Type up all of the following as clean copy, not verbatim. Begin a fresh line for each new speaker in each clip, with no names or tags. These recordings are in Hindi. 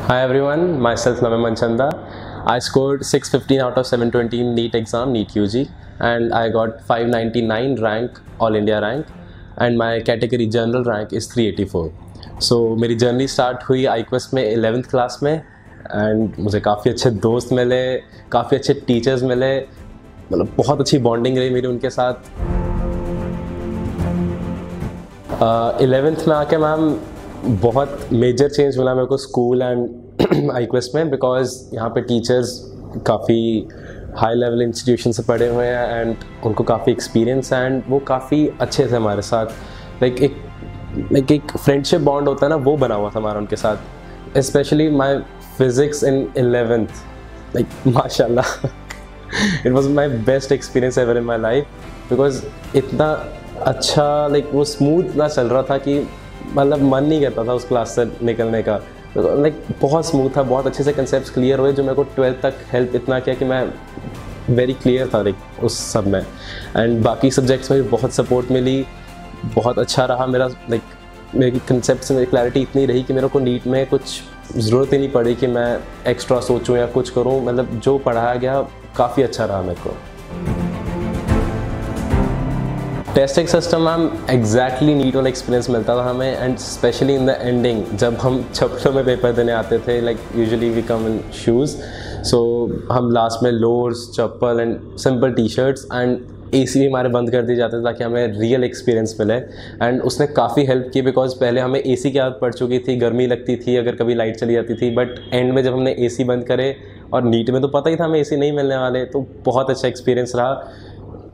Hi everyone, myself Navya Manchanda. I scored 615 out of 720 in NEET exam, NEET UG, and I got 599 rank, All India rank, and my category general rank is 384. So मेरी जर्नी स्टार्ट हुई iQuest में 11th क्लास में एंड मुझे काफ़ी अच्छे दोस्त मिले, काफ़ी अच्छे टीचर्स मिले, मतलब बहुत अच्छी बॉन्डिंग रही मेरी उनके साथ। 11th में आके मैम बहुत मेजर चेंज मिला मेरे को स्कूल एंड iQuest में, बिकॉज यहाँ पे टीचर्स काफ़ी हाई लेवल इंस्टीट्यूशन से पढ़े हुए हैं एंड उनको काफ़ी एक्सपीरियंस है एंड वो काफ़ी अच्छे थे हमारे साथ। एक फ्रेंडशिप बॉन्ड होता है ना, वो बना हुआ था हमारा उनके साथ। Specially my physics in 11th, माशाल्लाह it was my best experience ever in my life, because इतना अच्छा वो स्मूथ ना चल रहा था कि मतलब मन नहीं करता था उस क्लास से निकलने का। बहुत स्मूथ था, बहुत अच्छे से कंसेप्ट्स क्लियर हुए जो मेरे को 12th तक हेल्प इतना किया कि मैं वेरी क्लियर था उस सब में। एंड बाकी सब्जेक्ट्स में भी बहुत सपोर्ट मिली, बहुत अच्छा रहा मेरा। मेरी कंसेप्ट्स में क्लैरिटी इतनी रही कि मेरे को नीट में कुछ ज़रूरत ही नहीं पड़ी कि मैं एक्स्ट्रा सोचूं या कुछ करूं। मतलब जो पढ़ाया गया काफ़ी अच्छा रहा मेरे को। Testing system ma'am exactly NEET वाला एक्सपीरियंस मिलता था हमें, and specially in the ending जब हम चप्पलों में पेपर देने आते थे। Usually we come in shoes, so हम लास्ट में lowers, chappal and simple T-shirts and AC भी हमारे बंद कर दिए जाते थे ताकि हमें रियल एक्सपीरियंस मिले। एंड उसने काफ़ी हेल्प की, बिकॉज पहले हमें AC की आदत पड़ चुकी थी, गर्मी लगती थी अगर कभी लाइट चली जाती थी, बट एंड में जब हमने AC बंद करे, और नीट में तो पता ही था हमें AC नहीं मिलने वाले, तो बहुत अच्छा एक्सपीरियंस रहा।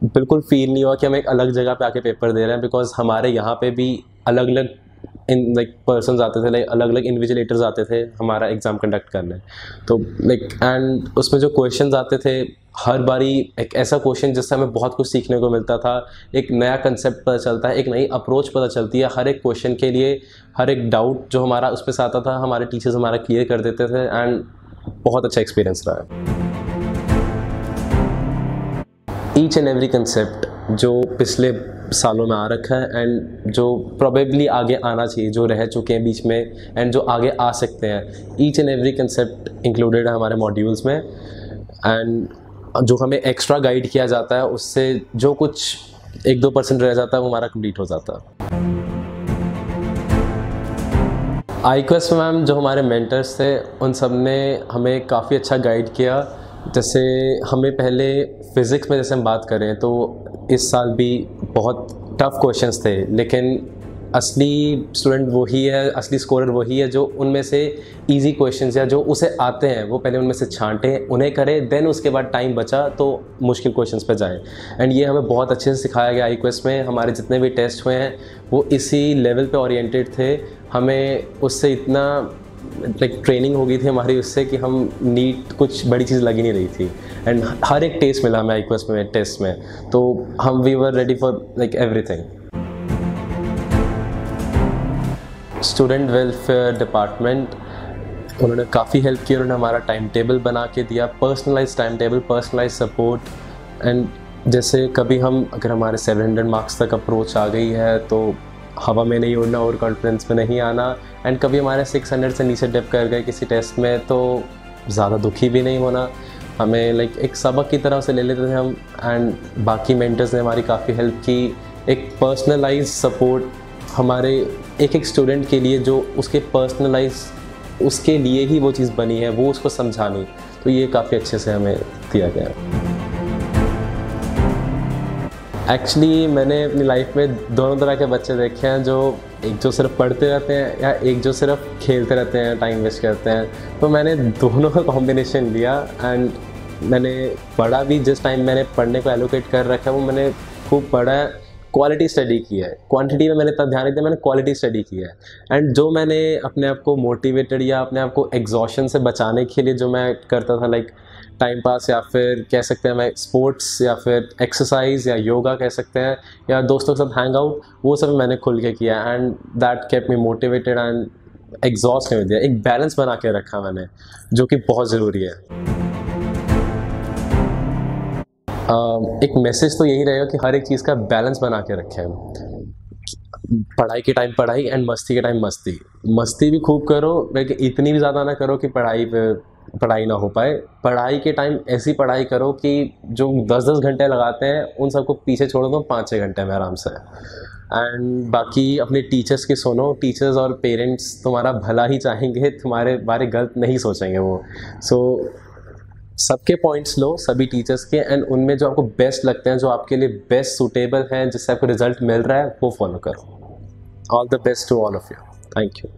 बिल्कुल फील नहीं हुआ कि हम एक अलग जगह पे आके पेपर दे रहे हैं, बिकॉज हमारे यहाँ पे भी अलग अलग पर्सन्स आते थे, अलग अलग इन्विजिलेटर्स आते थे हमारा एग्ज़ाम कंडक्ट करने। तो एंड उसमें जो क्वेश्चंस आते थे, हर बारी एक ऐसा क्वेश्चन जिससे हमें बहुत कुछ सीखने को मिलता था, एक नया कंसेप्ट पता चलता है, एक नई अप्रोच पता चलती है हर एक क्वेश्चन के लिए। हर एक डाउट जो हमारा उस पर से आता था, हमारे टीचर्स हमारा क्लियर कर देते थे, एंड बहुत अच्छा एक्सपीरियंस रहा है। ईच एंड एवरी कंसेप्ट जो पिछले सालों में आ रखा है एंड जो प्रोबेबली आगे आना चाहिए, जो रह चुके हैं बीच में एंड जो आगे आ सकते हैं, each and every concept included है हमारे मॉड्यूल्स में। एंड जो हमें एक्स्ट्रा गाइड किया जाता है, उससे जो कुछ 1-2% रह जाता है वो हमारा कंप्लीट हो जाता है। iQuest में मैम जो हमारे मेंटर्स थे, उन सब ने हमें काफ़ी अच्छा गाइड किया। जैसे हमें पहले फ़िज़िक्स में जैसे हम बात करें तो इस साल भी बहुत टफ़ क्वेश्चंस थे, लेकिन असली स्टूडेंट वही है, असली स्कोरर वही है जो उनमें से इजी क्वेश्चंस या जो उसे आते हैं वो पहले उनमें से छांटे, उन्हें करे, देन उसके बाद टाइम बचा तो मुश्किल क्वेश्चंस पे जाएं। एंड ये हमें बहुत अच्छे से सिखाया गया iQuest में। हमारे जितने भी टेस्ट हुए हैं वो इसी लेवल पे ओरिएंटेड थे। हमें उससे इतना ट्रेनिंग हो गई थी हमारी उससे कि हम नीट कुछ बड़ी चीज़ लगी नहीं रही थी। एंड हर एक टेस्ट मिला हमें iQuest में टेस्ट में, तो हम we were ready for everything. Student welfare department, उन्होंने काफ़ी हेल्प की। उन्होंने हमारा टाइम टेबल बना के दिया, personalise time table, personalise support. And जैसे कभी हम अगर हमारे 700 मार्क्स तक अप्रोच आ गई है तो हवा में नहीं उड़ना और कॉन्फिडेंस में नहीं आना। एंड कभी हमारे 600 से नीचे डिप कर गए किसी टेस्ट में तो ज़्यादा दुखी भी नहीं होना, हमें एक सबक की तरह से ले लेते थे हम। एंड बाकी मेंटर्स ने हमारी काफ़ी हेल्प की। एक पर्सनलाइज सपोर्ट हमारे एक एक स्टूडेंट के लिए, जो उसके पर्सनलाइज उसके लिए ही वो चीज़ बनी है, वो उसको समझानी, तो ये काफ़ी अच्छे से हमें दिया गया। एक्चुअली मैंने अपनी लाइफ में दोनों तरह के बच्चे देखे हैं, जो एक जो सिर्फ पढ़ते रहते हैं या एक जो सिर्फ खेलते रहते हैं, टाइम वेस्ट करते हैं। तो मैंने दोनों का कॉम्बिनेशन लिया एंड मैंने पढ़ा भी। जिस टाइम मैंने पढ़ने को एलोकेट कर रखा है वो मैंने खूब पढ़ा है, क्वालिटी स्टडी की है। क्वांटिटी में मैंने इतना ध्यान नहीं दिया, मैंने क्वालिटी स्टडी की है। एंड जो मैंने अपने आप को मोटिवेटेड या अपने आप को एग्जॉशन से बचाने के लिए जो मैं करता था, टाइम पास या फिर कह सकते हैं मैं स्पोर्ट्स या फिर एक्सरसाइज या योगा कह सकते हैं, या दोस्तों के साथ हैंग आउट, वो सब मैंने खुल के किया। And that kept me motivated and exhaust नहीं दिया। एक बैलेंस बना के रखा मैंने, जो कि बहुत ज़रूरी है। एक मैसेज तो यही रहेगा कि हर एक चीज़ का बैलेंस बना के रखें। पढ़ाई के टाइम पढ़ाई एंड मस्ती के टाइम मस्ती। मस्ती भी खूब करो, लेकिन इतनी भी ज़्यादा ना करो कि पढ़ाई ना हो पाए। पढ़ाई के टाइम ऐसी पढ़ाई करो कि जो 10-10 घंटे लगाते हैं उन सबको पीछे छोड़ दो 5-6 घंटे में आराम से। एंड बाकी अपने टीचर्स की सुनो, टीचर्स और पेरेंट्स तुम्हारा भला ही चाहेंगे, तुम्हारे बारे गलत नहीं सोचेंगे वो। सो सबके पॉइंट्स लो, सभी टीचर्स के, एंड उनमें जो आपको बेस्ट लगते हैं, जो आपके लिए बेस्ट सूटेबल हैं, जिससे आपको रिजल्ट मिल रहा है, वो फॉलो करो। All the best to all of you. Thank you.